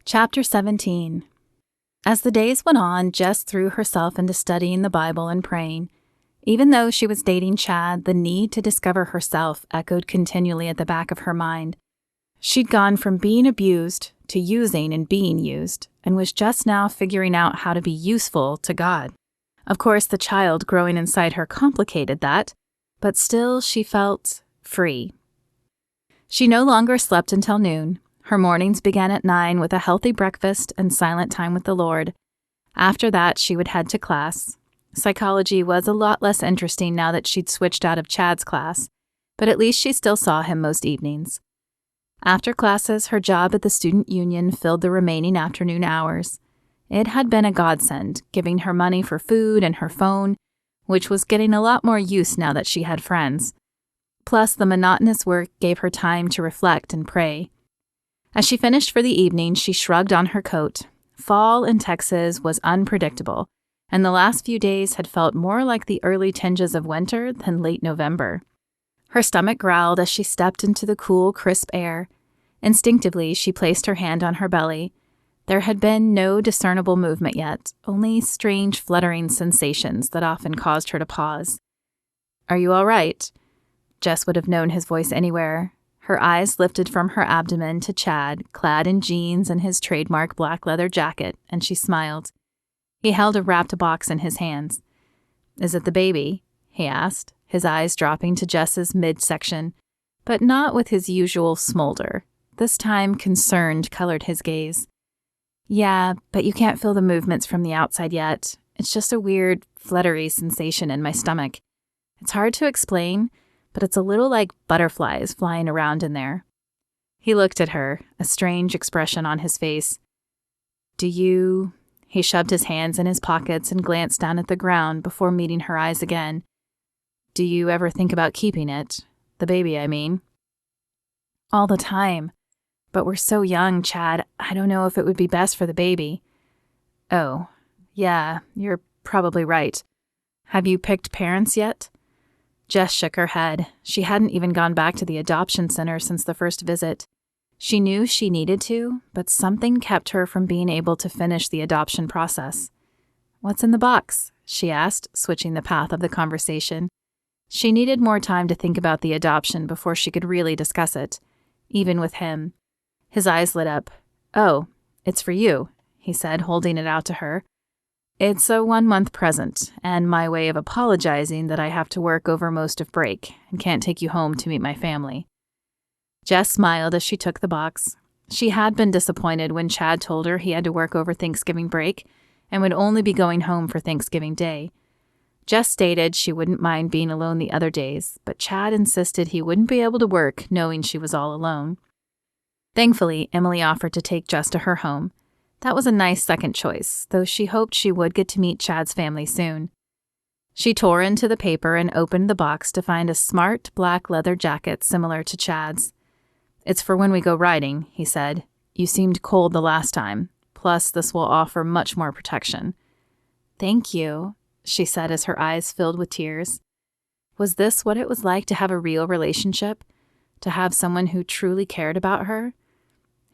Chapter 17. As the days went on, Jess threw herself into studying the Bible and praying. Even though she was dating Chad, the need to discover herself echoed continually at the back of her mind. She'd gone from being abused to using and being used, and was just now figuring out how to be useful to God. Of course, the child growing inside her complicated that, but still she felt free. She no longer slept until noon. Her mornings began at 9 with a healthy breakfast and silent time with the Lord. After that, she would head to class. Psychology was a lot less interesting now that she'd switched out of Chad's class, but at least she still saw him most evenings. After classes, her job at the student union filled the remaining afternoon hours. It had been a godsend, giving her money for food and her phone, which was getting a lot more use now that she had friends. Plus, the monotonous work gave her time to reflect and pray. As she finished for the evening, she shrugged on her coat. Fall in Texas was unpredictable, and the last few days had felt more like the early tinges of winter than late November. Her stomach growled as she stepped into the cool, crisp air. Instinctively, she placed her hand on her belly. There had been no discernible movement yet, only strange fluttering sensations that often caused her to pause. "Are you all right?" Jess would have known his voice anywhere. Her eyes lifted from her abdomen to Chad, clad in jeans and his trademark black leather jacket, and she smiled. He held a wrapped box in his hands. "Is it the baby?" he asked, his eyes dropping to Jess's midsection, but not with his usual smolder. This time, concerned colored his gaze. "Yeah, but you can't feel the movements from the outside yet. It's just a weird, fluttery sensation in my stomach. It's hard to explain, but it's a little like butterflies flying around in there." He looked at her, a strange expression on his face. He shoved his hands in his pockets and glanced down at the ground before meeting her eyes again. "Do you ever think about keeping it? The baby, I mean." "All the time. But we're so young, Chad. I don't know if it would be best for the baby." "Oh, yeah, you're probably right. Have you picked parents yet?" Jess shook her head. She hadn't even gone back to the adoption center since the first visit. She knew she needed to, but something kept her from being able to finish the adoption process. "What's in the box?" she asked, switching the path of the conversation. She needed more time to think about the adoption before she could really discuss it, even with him. His eyes lit up. "Oh, it's for you," he said, holding it out to her. "It's a 1-month present, and my way of apologizing that I have to work over most of break and can't take you home to meet my family." Jess smiled as she took the box. She had been disappointed when Chad told her he had to work over Thanksgiving break and would only be going home for Thanksgiving Day. Jess stated she wouldn't mind being alone the other days, but Chad insisted he wouldn't be able to work knowing she was all alone. Thankfully, Emily offered to take Jess to her home. That was a nice second choice, though she hoped she would get to meet Chad's family soon. She tore into the paper and opened the box to find a smart black leather jacket similar to Chad's. "It's for when we go riding," he said. "You seemed cold the last time. Plus, this will offer much more protection." "Thank you," she said as her eyes filled with tears. Was this what it was like to have a real relationship? To have someone who truly cared about her?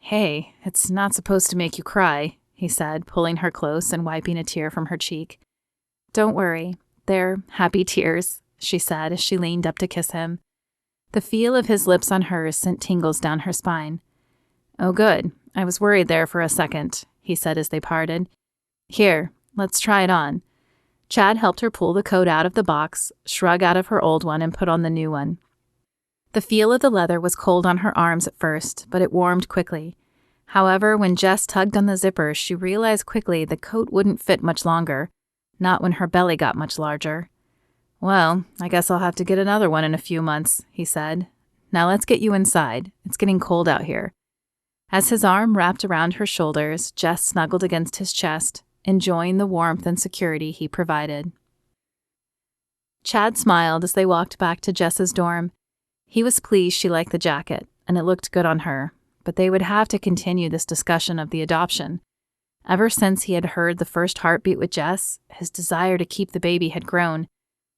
"Hey, it's not supposed to make you cry," he said, pulling her close and wiping a tear from her cheek. "Don't worry. They're happy tears," she said as she leaned up to kiss him. The feel of his lips on hers sent tingles down her spine. "Oh, good. I was worried there for a second," he said as they parted. "Here, let's try it on." Chad helped her pull the coat out of the box, shrug out of her old one, and put on the new one. The feel of the leather was cold on her arms at first, but it warmed quickly. However, when Jess tugged on the zipper, she realized quickly the coat wouldn't fit much longer, not when her belly got much larger. "Well, I guess I'll have to get another one in a few months," he said. "Now let's get you inside. It's getting cold out here." As his arm wrapped around her shoulders, Jess snuggled against his chest, enjoying the warmth and security he provided. Chad smiled as they walked back to Jess's dorm. He was pleased she liked the jacket, and it looked good on her, but they would have to continue this discussion of the adoption. Ever since he had heard the first heartbeat with Jess, his desire to keep the baby had grown.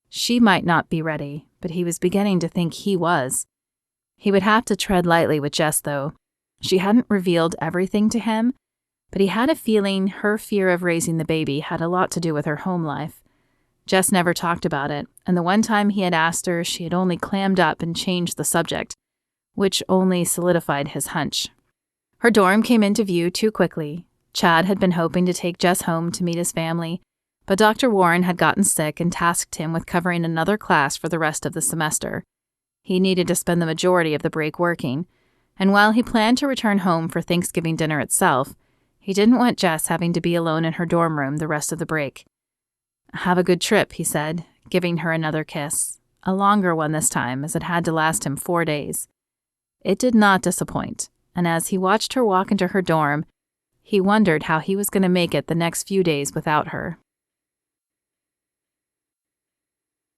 She might not be ready, but he was beginning to think he was. He would have to tread lightly with Jess, though. She hadn't revealed everything to him, but he had a feeling her fear of raising the baby had a lot to do with her home life. Jess never talked about it, and the one time he had asked her, she had only clammed up and changed the subject, which only solidified his hunch. Her dorm came into view too quickly. Chad had been hoping to take Jess home to meet his family, but Dr. Warren had gotten sick and tasked him with covering another class for the rest of the semester. He needed to spend the majority of the break working, and while he planned to return home for Thanksgiving dinner itself, he didn't want Jess having to be alone in her dorm room the rest of the break. "Have a good trip," he said, giving her another kiss, a longer one this time as it had to last him 4 days. It did not disappoint, and as he watched her walk into her dorm, he wondered how he was going to make it the next few days without her.